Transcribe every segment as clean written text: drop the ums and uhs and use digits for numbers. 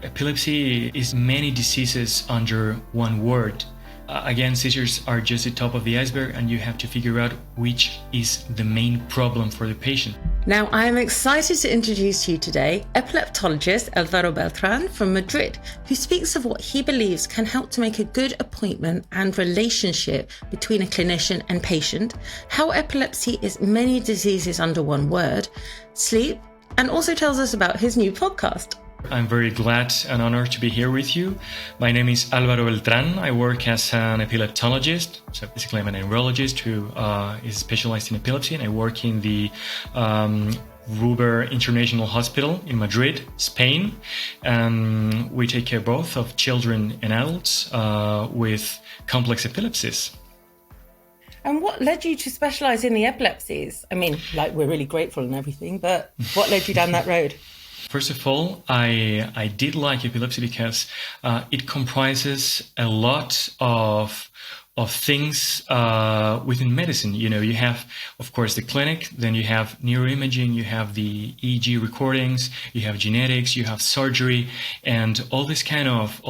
Epilepsy is many diseases under one word. Again, seizures are just the top of the iceberg, and you have to figure out which is the main problem for the patient. Now, I am excited to introduce to you today epileptologist Álvaro Beltrán from Madrid, who speaks of what he believes can help to make a good appointment and relationship between a clinician and patient, how epilepsy is many diseases under one word, sleep, and also tells us about his new podcast. I'm very glad and honored to be here with you. My name is Álvaro Beltrán. I work as an epileptologist. So basically I'm a neurologist who is specialized in epilepsy, and I work in the Ruber International Hospital in Madrid, Spain. We take care both of children and adults with complex epilepsies. And what led you to specialize in the epilepsies? I mean, we're really grateful and everything, but what led you down that road? First of all, I did like epilepsy because it comprises a lot of things within medicine. You know, you have, of course, the clinic, then you have neuroimaging, you have the EEG recordings, you have genetics, you have surgery, and all this kind of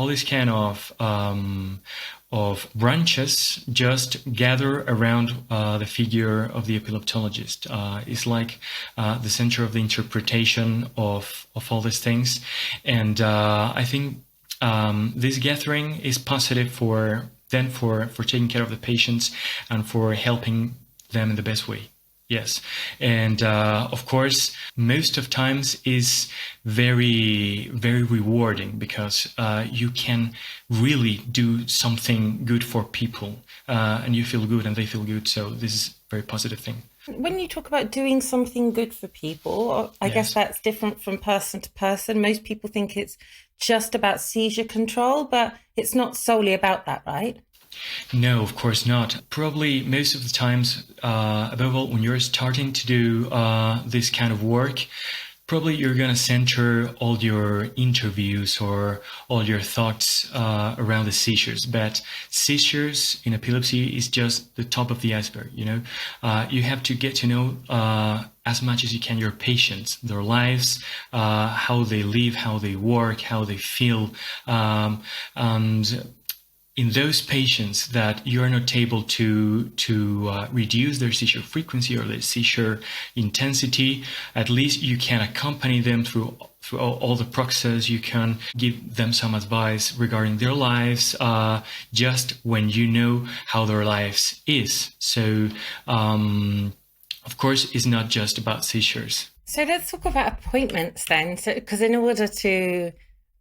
branches just gather around the figure of the epileptologist. It's like the center of the interpretation of all these things. And I think this gathering is positive for taking care of the patients and for helping them in the best way. Yes. And of course, most of times is very, very rewarding because you can really do something good for people and you feel good and they feel good. So this is a very positive thing. When you talk about doing something good for people, I guess that's different from person to person. Most people think it's just about seizure control, but it's not solely about that, right? No, of course not. Probably most of the times, above all, when you're starting to do this kind of work, probably you're going to center all your interviews or all your thoughts around the seizures. But seizures in epilepsy is just the top of the iceberg, you know. You have to get to know as much as you can your patients, their lives, how they live, how they work, how they feel, and in those patients that you are not able to reduce their seizure frequency or their seizure intensity, at least you can accompany them through all the process. You can give them some advice regarding their lives, just when you know how their lives is. So, of course, it's not just about seizures. So let's talk about appointments then. So, because in order to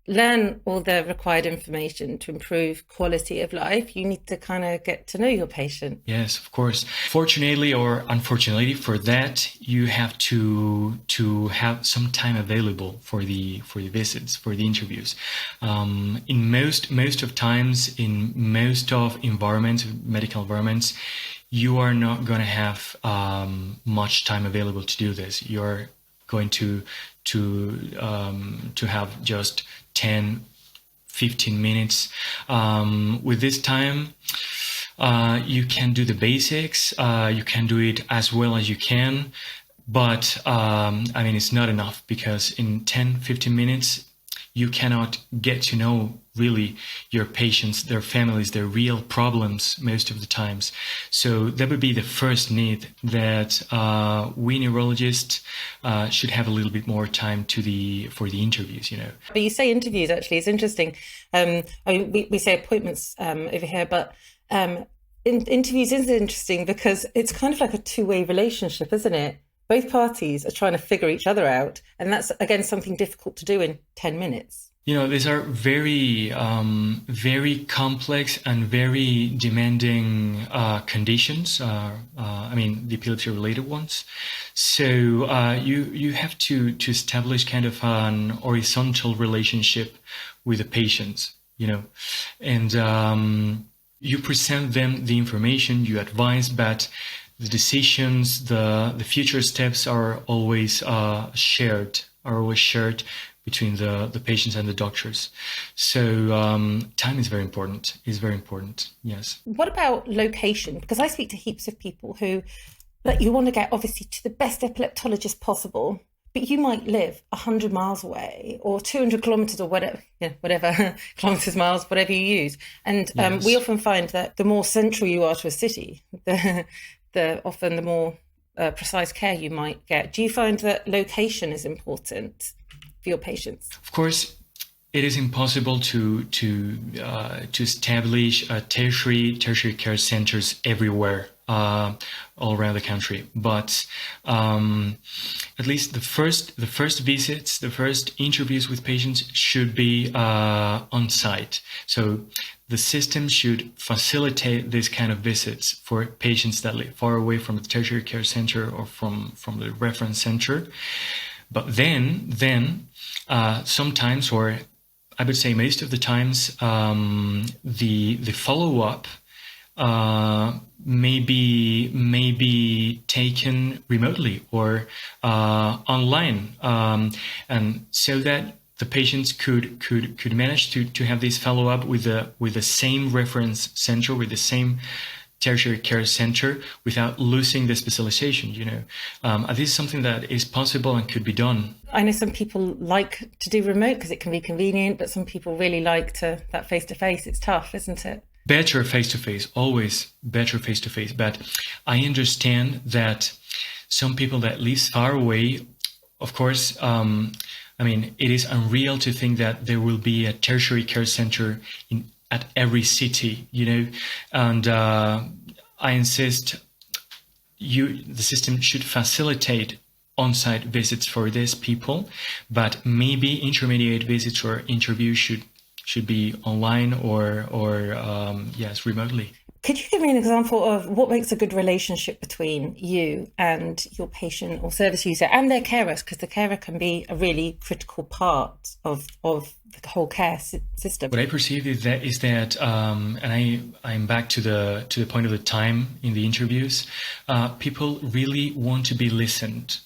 learn all the required information to improve quality of life, you need to kind of get to know your patient. Yes, of course. Fortunately or unfortunately for that, you have to have some time available for the visits, for the interviews. In most of times, in most of environments, medical environments, you are not going to have much time available to do this. You're going to have just 10, 15 minutes. With this time, you can do the basics. You can do it as well as you can. But, it's not enough because in 10, 15 minutes, you cannot get to know really your patients, their families, their real problems most of the times. So that would be the first need, that we neurologists should have a little bit more time for the interviews, you know. But you say interviews, actually, it's interesting. We say appointments over here, but interviews is interesting because it's kind of like a two-way relationship, isn't it? Both parties are trying to figure each other out. And that's, again, something difficult to do in 10 minutes. You know, these are very, very complex and very demanding conditions. The epilepsy-related ones. So you have to establish kind of an horizontal relationship with the patients, you know, and you present them the information, you advise, but the decisions, the future steps are always shared between the patients and the doctors. So time is very important, yes. What about location? Because I speak to heaps of people who, you want to get obviously to the best epileptologist possible, but you might live 100 miles away or 200 kilometers or whatever kilometers, miles, whatever you use. And Yes. we often find that the more central you are to a city, the more precise care you might get. Do you find that location is important for your patients? Of course, it is impossible to establish tertiary care centers everywhere, all around the country. But at least the first visits, the first interviews with patients should be on site. So the system should facilitate this kind of visits for patients that live far away from the tertiary care center or from the reference center. But then sometimes, or I would say most of the times, the follow-up may be taken remotely or online, and so that the patients could manage to have this follow-up with the same reference center, with the same tertiary care center, without losing the specialization. This is something that is possible and could be done. I know some people like to do remote because it can be convenient, but some people really like that face-to-face. It's tough, isn't it? Better face-to-face, always better face-to-face. But I understand that some people that live far away, of course, it is unreal to think that there will be a tertiary care center at every city, and I insist the system should facilitate on-site visits for these people, but maybe intermediate visits or interviews should be online or yes, remotely. Could you give me an example of what makes a good relationship between you and your patient or service user and their carers? Because the carer can be a really critical part of the whole care system. What I perceive is that, and I'm back to the point of the time in the interviews. People really want to be listened.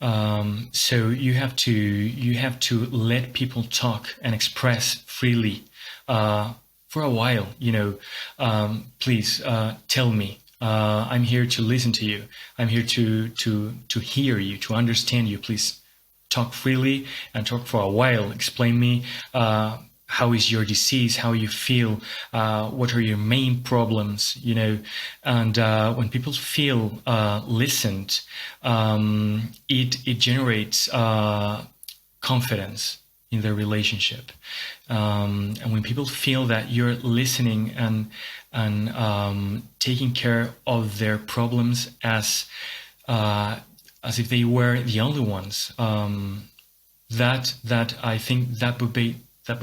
So you have to let people talk and express freely. For a while, please tell me. I'm here to listen to you. I'm here to hear you, to understand you. Please talk freely and talk for a while. Explain me how is your disease, how you feel, what are your main problems, And when people feel listened, it generates confidence in their relationship, and when people feel that you're listening and taking care of their problems as if they were the only ones, that I think that would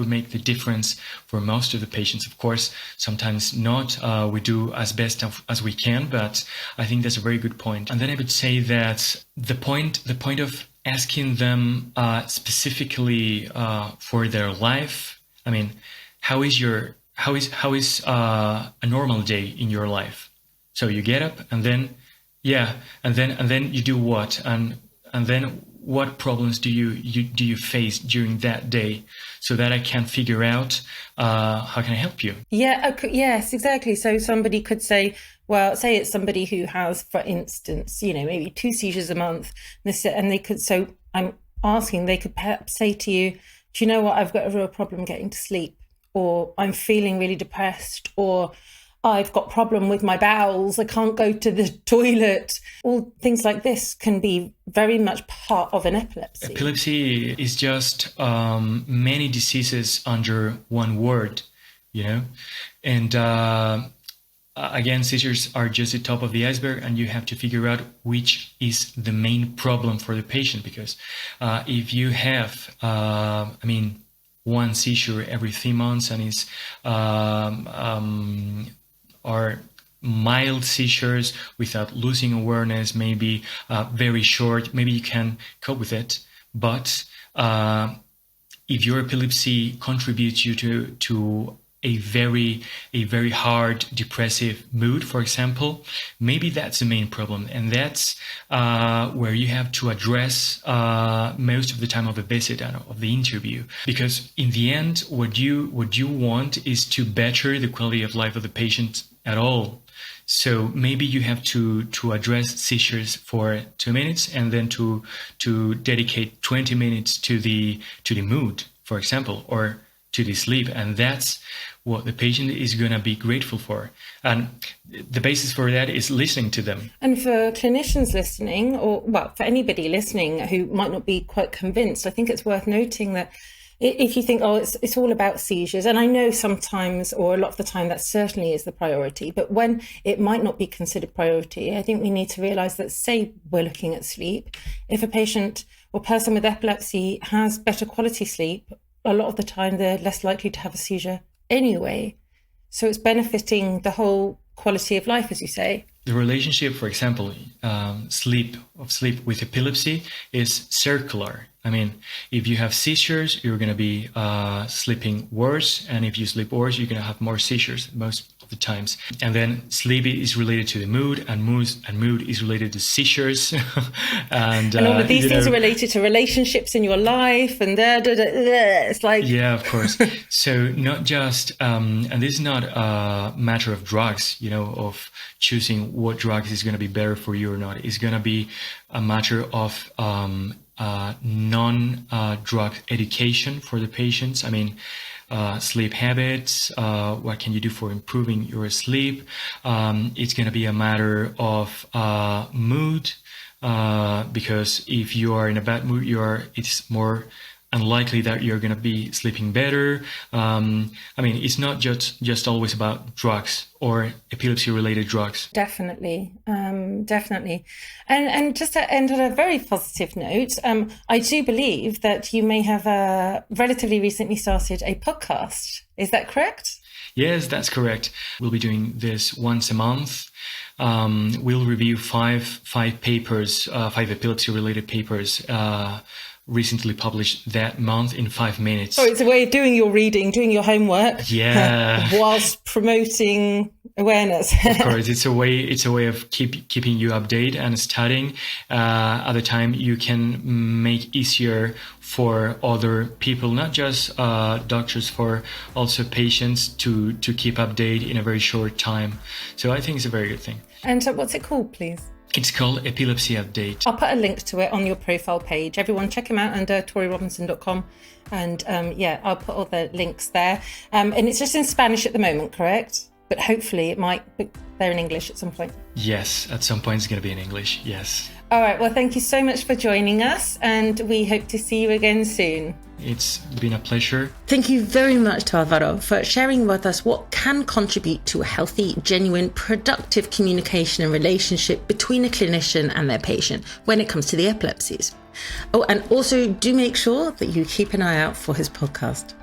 make the difference for most of the patients. Of course, sometimes not. We do as best as we can, but I think that's a very good point. And then I would say that the point of asking them specifically for their life. I mean, how is a normal day in your life? So you get up and then you do what, and then what problems do you face during that day, so that I can figure out how can I help you? Yeah. Okay, yes, exactly. So somebody could say, well, say it's somebody who has, for instance, maybe 2 seizures a month, and they could. So I'm asking, they could perhaps say to you, do you know what? I've got a real problem getting to sleep, or I'm feeling really depressed, or I've got a problem with my bowels, I can't go to the toilet. All things like this can be very much part of an epilepsy. Epilepsy is just many diseases under one word, and again, seizures are just the top of the iceberg, and you have to figure out which is the main problem for the patient, because if you have, one seizure every 3 months and it's are mild seizures without losing awareness, maybe very short, maybe you can cope with it. But if your epilepsy contributes you to a very hard depressive mood, for example, maybe that's the main problem, and that's where you have to address most of the time of the visit and of the interview, because in the end, what you want is to better the quality of life of the patient at all. So maybe you have to address seizures for 2 minutes and then to dedicate 20 minutes to the mood, for example, or to the sleep. And that's what the patient is going to be grateful for. And the basis for that is listening to them. And for clinicians listening, or well, for anybody listening who might not be quite convinced, I think it's worth noting that if you think, oh, it's all about seizures, and I know sometimes, or a lot of the time, that certainly is the priority, but when it might not be considered priority, I think we need to realise that, say we're looking at sleep, if a patient or person with epilepsy has better quality sleep, a lot of the time they're less likely to have a seizure anyway. So it's benefiting the whole quality of life, as you say. The relationship, for example, sleep with epilepsy is circular. I mean, if you have seizures, you're going to be sleeping worse. And if you sleep worse, you're going to have more seizures most of the times. And then sleep is related to the mood, and mood is related to seizures. and all of these things are related to relationships in your life. And it's like... Yeah, of course. So not just, and this is not a matter of drugs, of choosing what drugs is going to be better for you or not. It's going to be a matter of non-drug education for the patients. I mean, sleep habits, what can you do for improving your sleep? It's going to be a matter of mood, because if you are in a bad mood, it's more unlikely that you're going to be sleeping better. I mean, it's not just always about drugs or epilepsy-related drugs. Definitely. And just to end on a very positive note, I do believe that you may have relatively recently started a podcast. Is that correct? Yes, that's correct. We'll be doing this once a month. We'll review five papers, 5 epilepsy-related papers, recently published that month in 5 minutes. Oh, it's a way of doing your reading, doing your homework. Yeah. Whilst promoting awareness. Of course, it's a way of keeping you updated and studying. At the time, you can make easier for other people, not just doctors, for also patients to keep updated in a very short time. So I think it's a very good thing. And what's it called, please? It's called EpilepsyUpdate. I'll put a link to it on your profile page. Everyone check him out under torierobinson.com. And I'll put all the links there. And it's just in Spanish at the moment, correct? But hopefully it might be there in English at some point. Yes, at some point it's going to be in English, yes. All right, well, thank you so much for joining us, and we hope to see you again soon. It's been a pleasure. Thank you very much to Álvaro for sharing with us what can contribute to a healthy, genuine, productive communication and relationship between a clinician and their patient when it comes to the epilepsies. Oh, and also do make sure that you keep an eye out for his podcast.